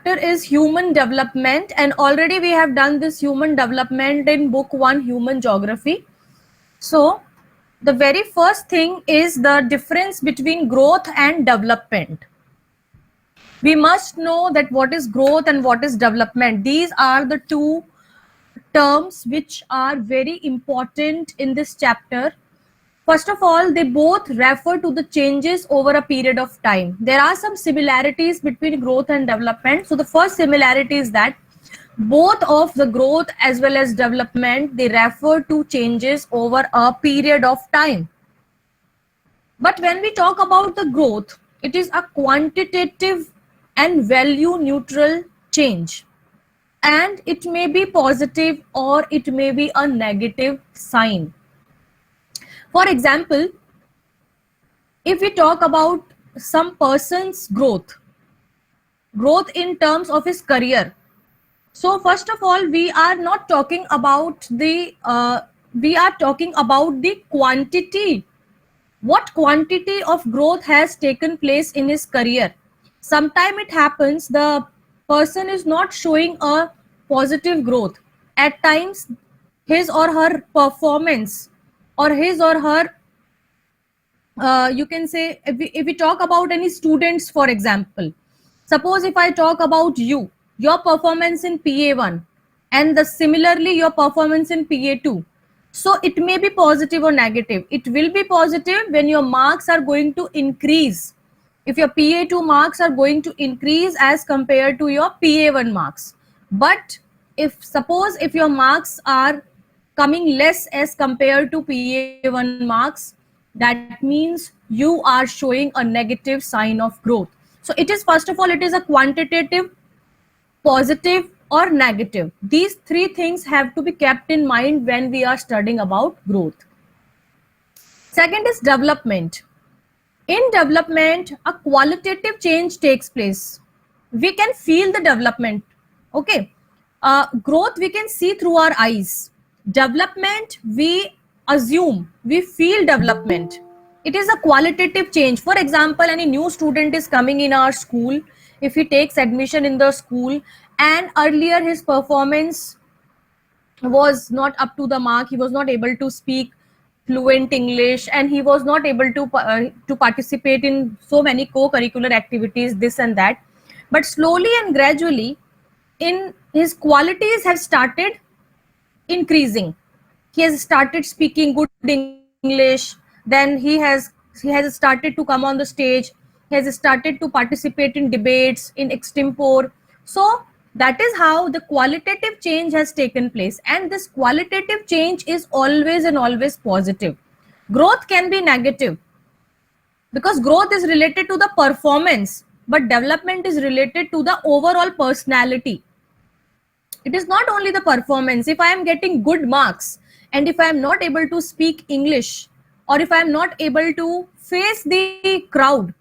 chapter is human development, and already we have done this human development in book 1, Human Geography. So the very first thing is the difference between growth and development. We must know that what is growth and what is development. These are the two terms which are very important in this chapter. First of all, they both refer to the changes over a period of time. There are some similarities between growth and development. So the first similarity is that both of the growth as well as development, they refer to changes over a period of time. But when we talk about the growth, it is a quantitative and value neutral change. And it may be positive or it may be a negative sign. For example, if we talk about some person's growth in terms of his career. So first of all, we are not talking about we are talking about the quantity. What quantity of growth has taken place in his career? Sometimes it happens the person is not showing a positive growth. At times, his or her performance or his or her, you can say, if we talk about any students, for example, suppose if I talk about you, your performance in PA1 and similarly your performance in PA2. So it may be positive or negative. It will be positive when your marks are going to increase. If your PA2 marks are going to increase as compared to your PA1 marks. But suppose if your marks are coming less as compared to PA1 marks, that means you are showing a negative sign of growth. So it is, first of all, it is a quantitative, positive or negative. These three things have to be kept in mind when we are studying about growth. Second is development. In development, a qualitative change takes place. We can feel the development. Okay. Growth we can see through our eyes. Development, we assume, we feel development. It is a qualitative change. For example, any new student is coming in our school. If he takes admission in the school and earlier his performance was not up to the mark, he was not able to speak fluent English and he was not able to participate in so many co-curricular activities, this and that. But slowly and gradually, in his qualities have started increasing. He has started speaking good English. Then he has started to come on the stage. He has started to participate in debates, in extempore. So that is how the qualitative change has taken place. And this qualitative change is always and always positive. Growth can be negative because growth is related to the performance, but development is related to the overall personality. It is not only the performance. If I am getting good marks and if I am not able to speak English or if I am not able to face the crowd,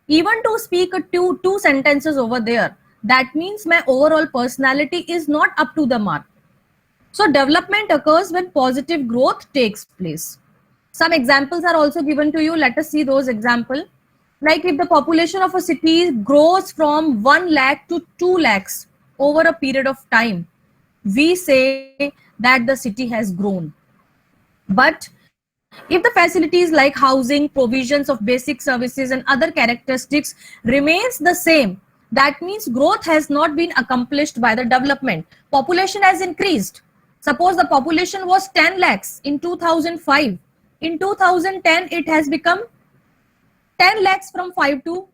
even to speak two sentences over there, that means my overall personality is not up to the mark. So development occurs when positive growth takes place. Some examples are also given to you. Let us see those examples. Like if the population of a city grows from 1 lakh to 2 lakhs over a period of time, we say that the city has grown. But if the facilities like housing, provisions of basic services and other characteristics remains the same, that means growth has not been accomplished by the development. Population has increased. Suppose the population was 10 lakhs in 2005. In 2010, it has become 10 lakhs from 5 to,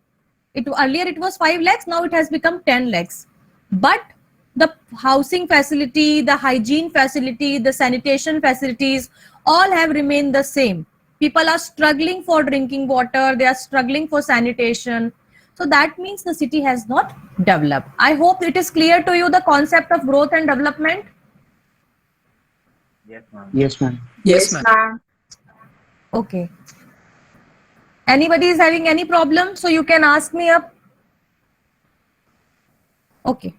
earlier it was 5 lakhs, now it has become 10 lakhs. But the housing facility, the hygiene facility, the sanitation facilities, all have remained the same. People are struggling for drinking water, they are struggling for sanitation. So that means the city has not developed. I hope it is clear to you the concept of growth and development. Yes, ma'am. Yes, ma'am. Yes, ma'am. Okay. Anybody is having any problem? So you can ask me up. Okay.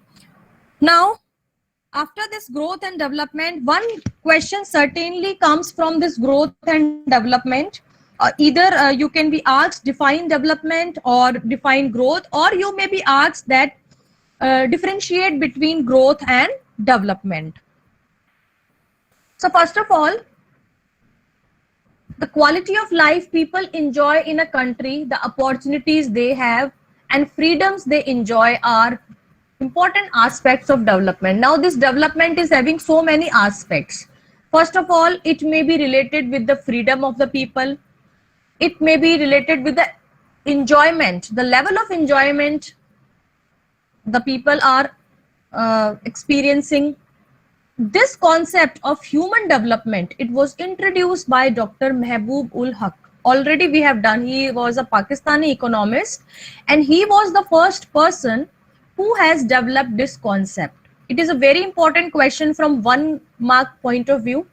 Now, after this growth and development, one question certainly comes from this growth and development. Either you can be asked define development or define growth, or you may be asked that differentiate between growth and development. So first of all, the quality of life people enjoy in a country, the opportunities they have and freedoms they enjoy are important aspects of development. Now this development is having so many aspects. First of all, it may be related with the freedom of the people. It may be related with the enjoyment, the level of enjoyment the people are experiencing. This concept of human development, it was introduced by Dr. Mehboob ul Haq. Already we have done, he was a Pakistani economist and he was the first person who has developed this concept. It is a very important question from 1 mark point of view.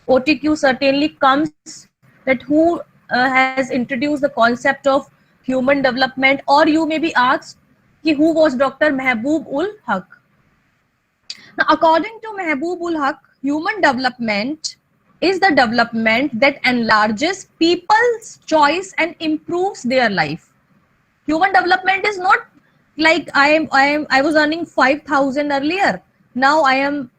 OTQ certainly comes that who has introduced the concept of human development, or you may be asked who was Dr. Mehboob ul Haq. Now, according to Mehboob ul Haq, human development is the development that enlarges people's choice and improves their life. Human development is not like I was earning 5,000 earlier. Now I am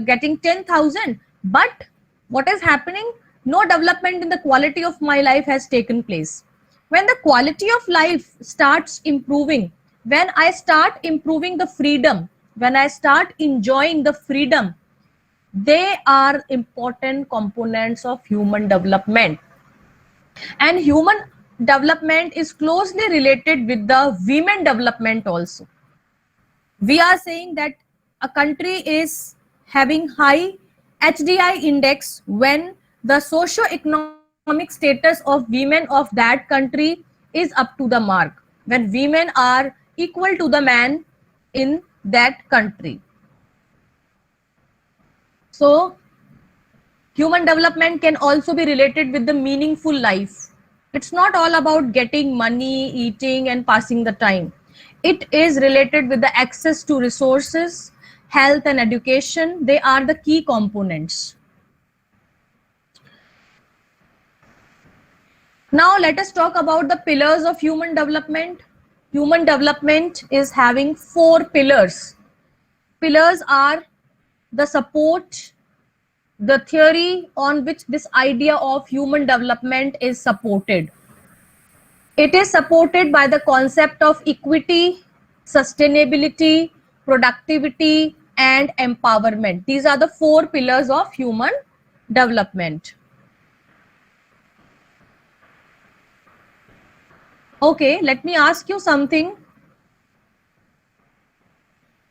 getting 10,000. But what is happening? No development in the quality of my life has taken place. When the quality of life starts improving, when I start improving the freedom, when I start enjoying the freedom, they are important components of human development. And human development is closely related with the women development also. We are saying that a country is having high HDI index when the socio-economic status of women of that country is up to the mark, when women are equal to the man in that country. So human development can also be related with the meaningful life. It's not all about getting money, eating and passing the time. It is related with the access to resources, health and education. They are the key components. Now let us talk about the pillars of human development. Human development is having 4 pillars. Pillars are the support, the theory on which this idea of human development is supported. It is supported by the concept of equity, sustainability, productivity, and empowerment. These are the 4 pillars of human development. Okay, let me ask you something.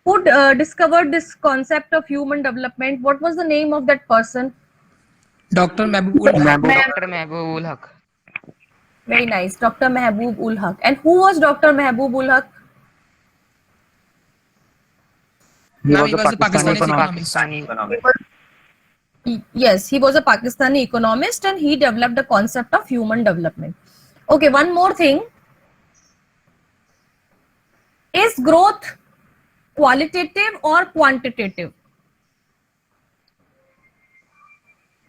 Who discovered this concept of human development? What was the name of that person? Dr. Mehboob ul Haq. Dr. Mehboob ul Haq. Very nice, Dr. Mehboob ul Haq. And who was Dr. Mehboob ul Haq? He was a Pakistani economist. Yes, he was a Pakistani economist and he developed the concept of human development. Okay, one more thing. Is growth qualitative or quantitative?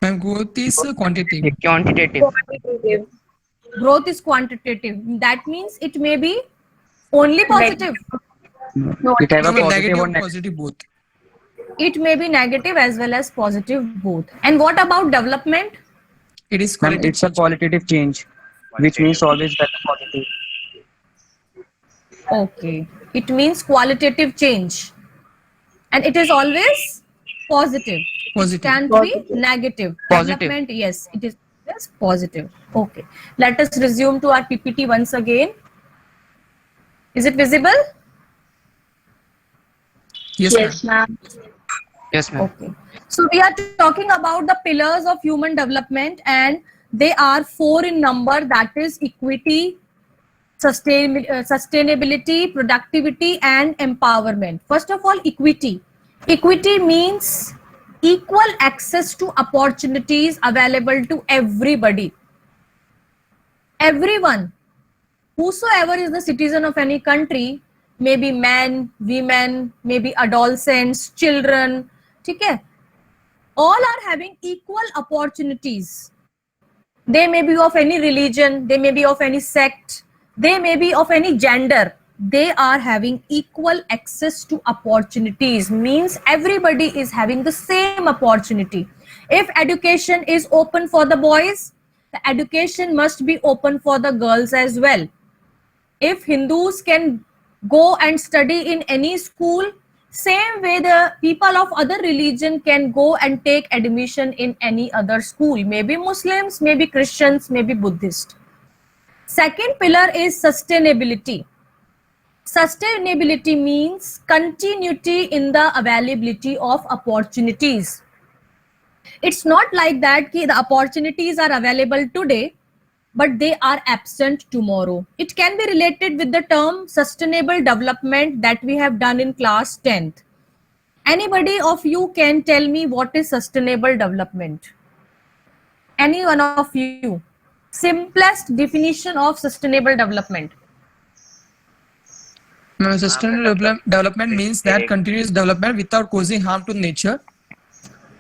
Growth is quantitative. Quantitative. Growth is quantitative. That means it may be only positive. No, it has a positive Negative or and positive both. It may be negative as well as positive both. And what about development? It is Ma'am, qualitative. it's a qualitative change, which means always better positive. Okay, it means qualitative change. And it is always positive. Positive. It can't be negative. Positive. Development, yes, it is positive. Okay, let us resume to our PPT once again. Is it visible? Yes, ma'am. Yes, ma'am. Okay. So we are talking about the pillars of human development and they are 4 in number, that is equity, sustainability, productivity and empowerment. First of all, equity. Equity means equal access to opportunities available to everybody. Everyone, whosoever is the citizen of any country, maybe men, women, maybe adolescents, children, okay? All are having equal opportunities. They may be of any religion, they may be of any sect, they may be of any gender. they are having equal access to opportunities, means everybody is having the same opportunity. If education is open for the boys, the education must be open for the girls as well. If Hindus can go and study in any school, same way the people of other religion can go and take admission in any other school, maybe Muslims, maybe Christians, maybe Buddhist. Second pillar is sustainability. Sustainability means continuity in the availability of opportunities. It's not like that the opportunities are available today, but they are absent tomorrow. It can be related with the term sustainable development that we have done in class 10th. Anybody of you can tell me what is sustainable development? Any one of you? Simplest definition of sustainable development. Sustainable development means that continuous development without causing harm to nature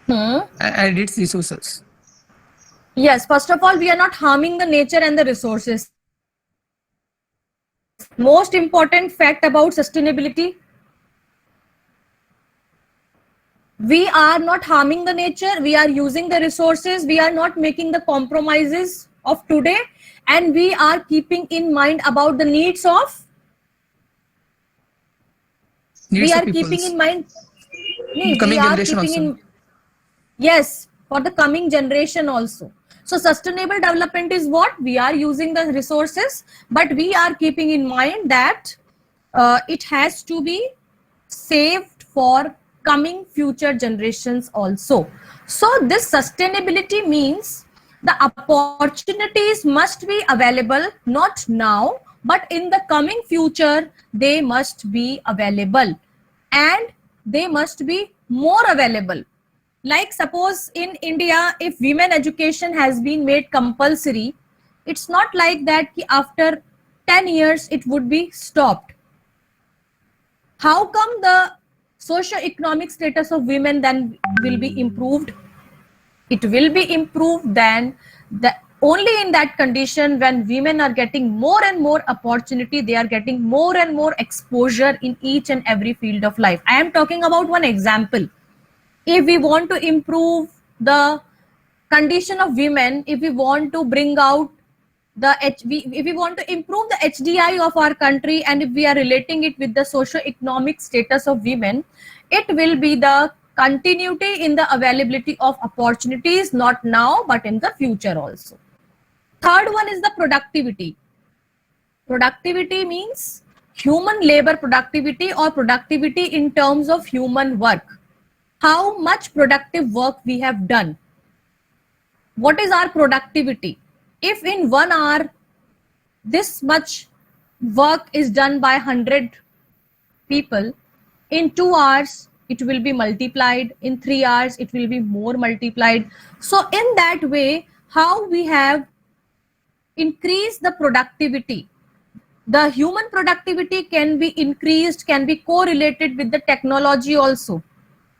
and its resources. Yes, first of all, we are not harming the nature and the resources. Most important fact about sustainability, we are not harming the nature, we are using the resources, we are not making the compromises of today, and we are keeping in mind about the needs of keeping in mind coming generation also. Yes, for the coming generation also. So sustainable development is what? We are using the resources, but we are keeping in mind that it has to be saved for coming future generations also. So this sustainability means the opportunities must be available, not now, but in the coming future, they must be available, and they must be more available. Like suppose in India, if women education has been made compulsory, it's not like that after 10 years it would be stopped. How come the socio-economic status of women then will be improved? It will be improved then only in that condition when women are getting more and more opportunity, they are getting more and more exposure in each and every field of life. I am talking about one example. If we want to improve the condition of women, if we want to bring out if we want to improve the HDI of our country, and if we are relating it with the socio-economic status of women, it will be the continuity in the availability of opportunities, not now, but in the future also. Third one is the productivity. Productivity means human labor productivity or productivity in terms of human work. How much productive work we have done. What is our productivity? If in 1 hour, this much work is done by 100 people, in 2 hours, it will be multiplied. In 3 hours, it will be more multiplied. So in that way, how we have increased the productivity. The human productivity can be increased, can be correlated with the technology also.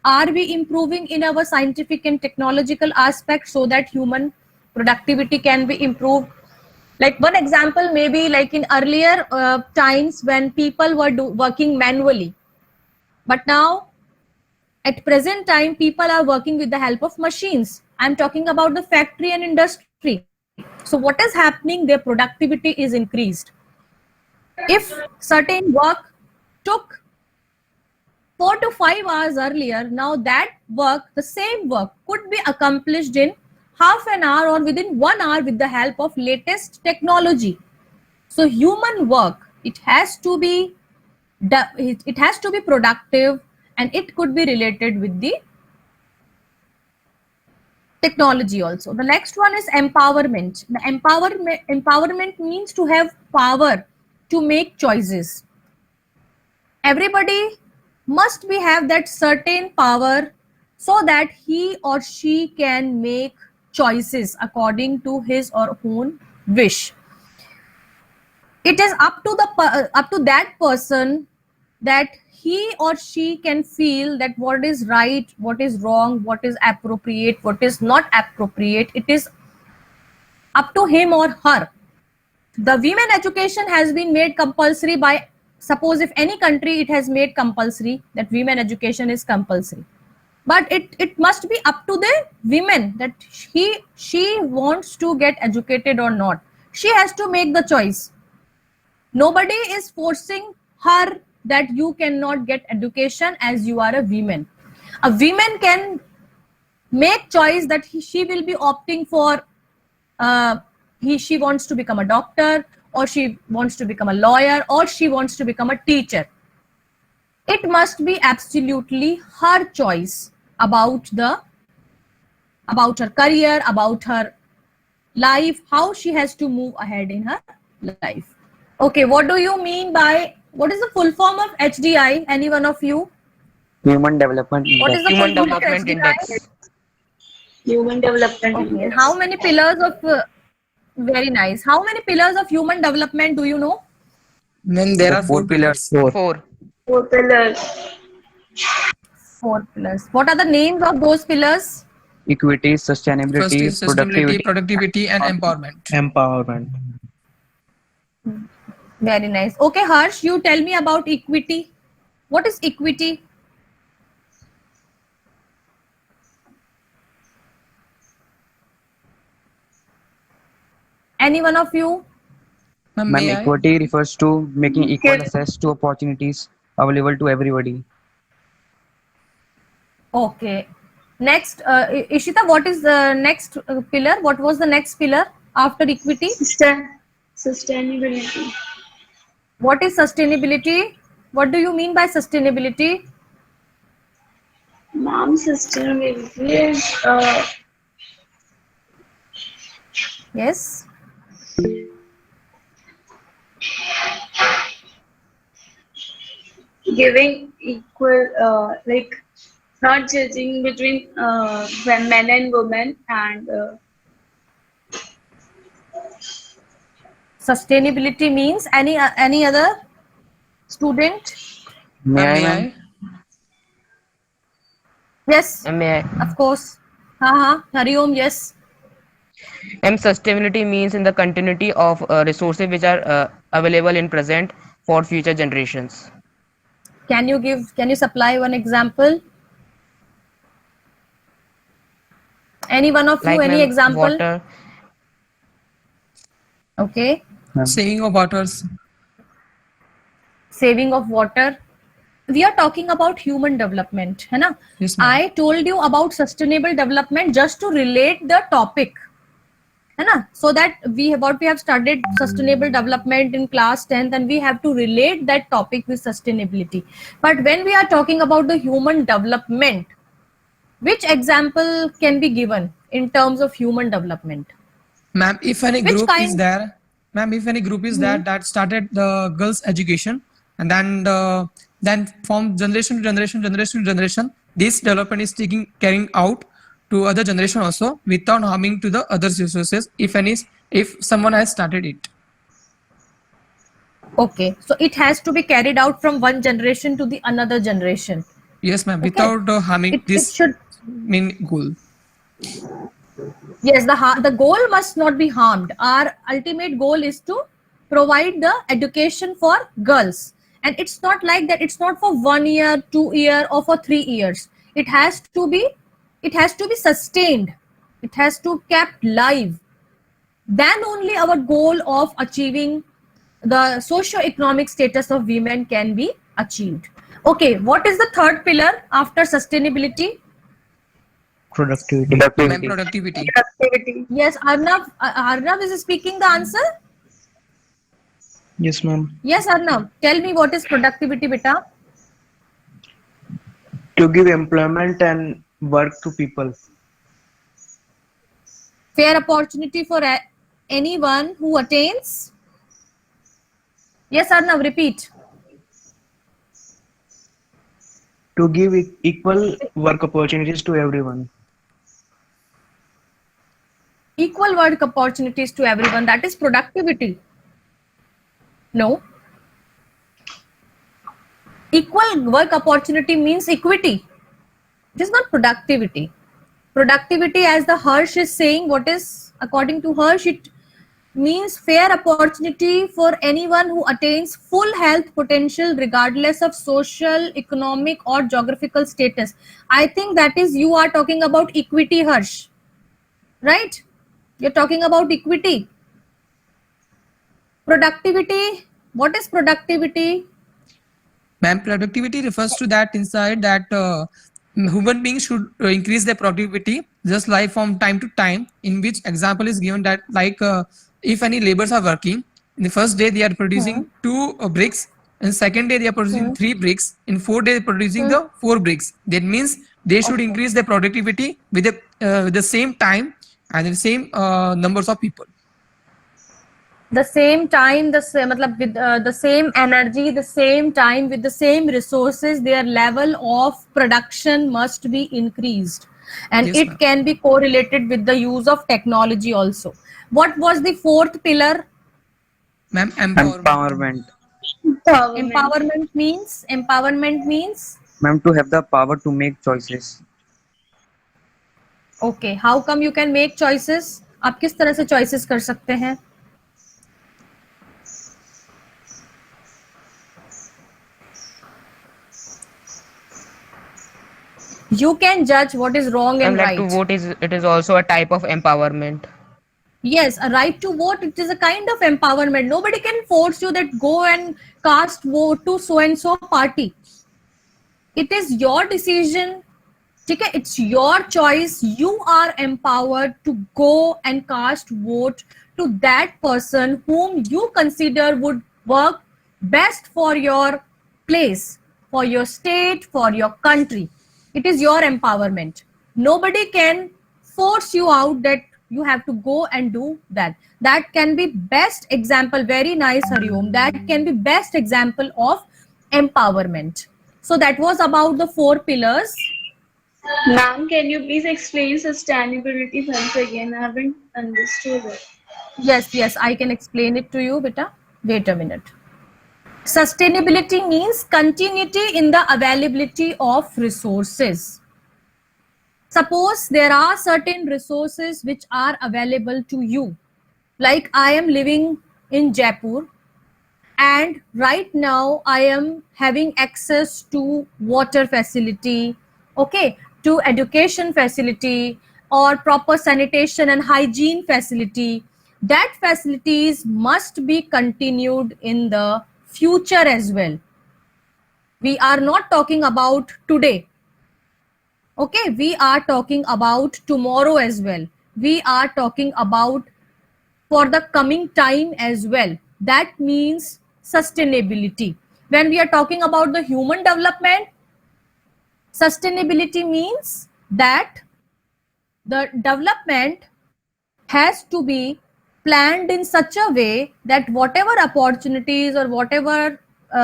Are we improving in our scientific and technological aspect so that human productivity can be improved? Like one example, maybe like in earlier times when people were working manually, but now at present time people are working with the help of machines. I'm talking about the factory and industry. So what is happening? Their productivity is increased. If certain work took 4 to 5 hours earlier, now that work, the same work, could be accomplished in half an hour or within 1 hour with the help of latest technology. So human work, it has to be productive, and it could be related with the technology also. The next one is empowerment. The empowerment means to have power to make choices. Everybody must have that certain power so that he or she can make choices according to his or her own wish. It is up to that person that he or she can feel that what is right, what is wrong, what is appropriate, what is not appropriate. It is up to him or her. The women education has been made compulsory by suppose if any country it has made compulsory that women education is compulsory, but it must be up to the women that she wants to get educated or not. She has to make the choice. Nobody is forcing her that you cannot get education as you are a woman. A woman can make choice that she will be opting for she wants to become a doctor, or she wants to become a lawyer, or she wants to become a teacher. It must be absolutely her choice about her career, about her life, how she has to move ahead in her life. Okay, what do you mean by, what is the full form of HDI? Any one of you? Human Development What is Index. the Human full form of Development HDI? Index. Human Development Okay. Index. How many pillars of very nice. How many pillars of human development do you know? Then there are four pillars. Four. 4. 4 pillars. 4 pillars. What are the names of those pillars? Equity, First sustainability, is sustainability, productivity, productivity, and empowerment. Empowerment. Very nice. Okay, Harsh, you tell me about equity. What is equity? Any one of you? Ma'am, Ma'am, may I? equity refers to making equal access to opportunities available to everybody. Okay. Next, Ishita, what is the next pillar? What was the next pillar after equity? Sustainability. What is sustainability? What do you mean by sustainability? Mom, sustainability is Yes. giving equal, like not judging between men and women, and Sustainability means any other student? May Ma'am, I, may ma'am? I? Yes, May I? of course. Hariom, yes. Sustainability means in the continuity of resources which are available in present for future generations. Can you supply one example? Any one of you, Like any ma'am, example? water. Okay. Saving of waters. Saving of water. We are talking about human development, है ना? Yes, ma'am. I told you about sustainable development just to relate the topic, है ना? So that we have studied sustainable development in class 10th, and we have to relate that topic with sustainability. But when we are talking about the human development, which example can be given in terms of human development? Ma'am, if any Which group is kind? there, ma'am, if any group is there that started the girls' education, and then from generation to generation, this development is carrying out to other generation also without harming to the other resources. If someone has started it. Okay, so it has to be carried out from one generation to the another generation. Yes, ma'am. Okay. Without harming It this should, main goal. yes, the goal must not be harmed. Our ultimate goal is to provide the education for girls, and it's not like that. It's not for 1 year, 2 year, or for 3 years. It has to be sustained. It has to kept live. Then only our goal of achieving the socio-economic status of women can be achieved. Okay, what is the third pillar after sustainability? Productivity. Ma'am, productivity. activity. Yes, Arnav is speaking the answer. Yes, ma'am. Yes, Arnav, tell me what is productivity, beta? To give employment and work to people. Fair opportunity for anyone who attains. Yes, Arnav, repeat. To give equal work opportunities to everyone. Equal work opportunities to everyone. That is productivity. No. Equal work opportunity means equity. It is not productivity. Productivity, as the Harsh is saying, what is, according to Harsh, means fair opportunity for anyone who attains full health potential regardless of social, economic or geographical status. I think that is, you are talking about equity, Harsh, right? You're talking about equity. Productivity, what is productivity? Ma'am, productivity refers to that inside that human beings should increase their productivity just like from time to time, in which example is given that like if any laborers are working, in the first day they are producing 2 bricks, in second day they are producing 3 bricks, in fourth day they are producing the 4 bricks. That means they should increase their productivity with the same time and the same numbers of people. The same time, the same, matlab with the same energy, the same time, with the same resources, their level of production must be increased, and Yes, it ma'am. can be correlated with the use of technology also. What was the fourth pillar? Ma'am, empowerment. Empowerment. Empowerment. Empowerment means Ma'am, to have the power to make choices. okay, how come you can make choices? आप किस तरह से choices कर सकते हैं? You can judge what is wrong and Like to right. vote is also a type of empowerment. Yes, a right to vote, it is a kind of empowerment. Nobody can force you that go and cast vote to so and so party. It is your decision. Okay, it's your choice. You are empowered to go and cast vote to that person whom you consider would work best for your place, for your state, for your country. It is your empowerment. Nobody can force you out that you have to go and do that. That can be best example. Very nice, Hariom. That can be best example of empowerment. So that was about the 4 pillars. Ma'am, can you please explain sustainability once again? I haven't understood it. Yes, I can explain it to you, beta. Wait a minute. Sustainability means continuity in the availability of resources. Suppose there are certain resources which are available to you. Like I am living in Jaipur, and right now I am having access to water facility, okay, to education facility or proper sanitation and hygiene facility. That facilities must be continued in the future as well. We are not talking about today, okay, we are talking about tomorrow as well. We are talking about for the coming time as well. That means sustainability. When we are talking about the human development, sustainability means that the development has to be planned in such a way that whatever opportunities or whatever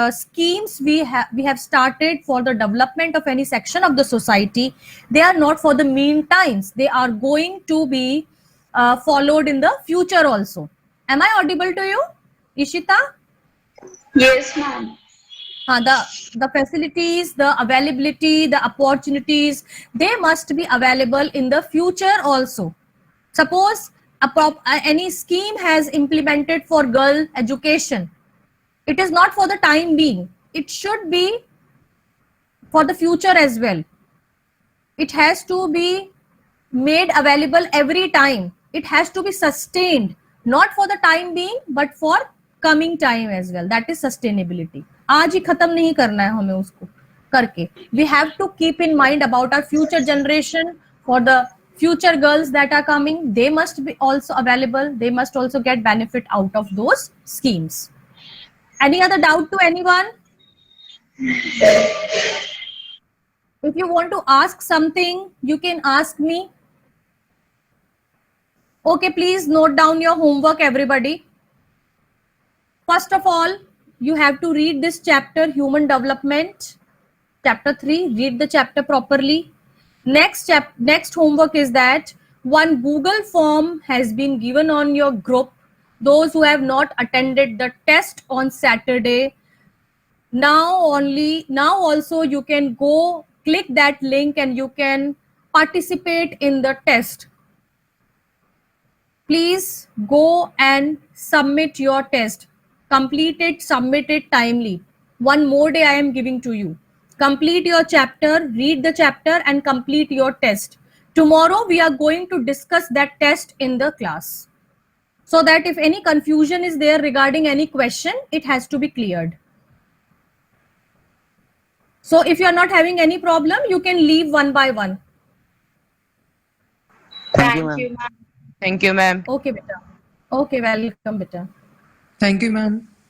schemes we have started for the development of any section of the society, they are not for the mean times. They are going to be followed in the future also. Am I audible to you, Ishita? Yes, ma'am. The facilities, the availability, the opportunities, they must be available in the future also. Suppose any scheme has implemented for girl education, it is not for the time being. It should be for the future as well. It has to be made available every time. It has to be sustained, not for the time being, but for coming time as well. That is sustainability. आज ही खत्म नहीं करना है हमें उसको करके. We have to keep in mind about our future generation, for the future girls that are coming. They must be also available. They must also get benefit out of those schemes. Any other doubt to anyone? If you want to ask something, you can ask me. Okay, please note down your homework, everybody. First of all, you have to read this chapter, Human Development, chapter 3. Read the chapter properly. Next homework is that one Google form has been given on your group. Those who have not attended the test on Saturday, now also you can go click that link and you can participate in the test. please go and submit your test. Complete it, submit it timely. One more day I am giving to you. Complete your chapter, read the chapter and complete your test. Tomorrow we are going to discuss that test in the class, so that if any confusion is there regarding any question, it has to be cleared. So if you are not having any problem, you can leave one by one. Thank you, Thank ma'am. you, ma'am. Thank you, ma'am. Okay, beta. Okay, welcome, beta. Thank you, ma'am.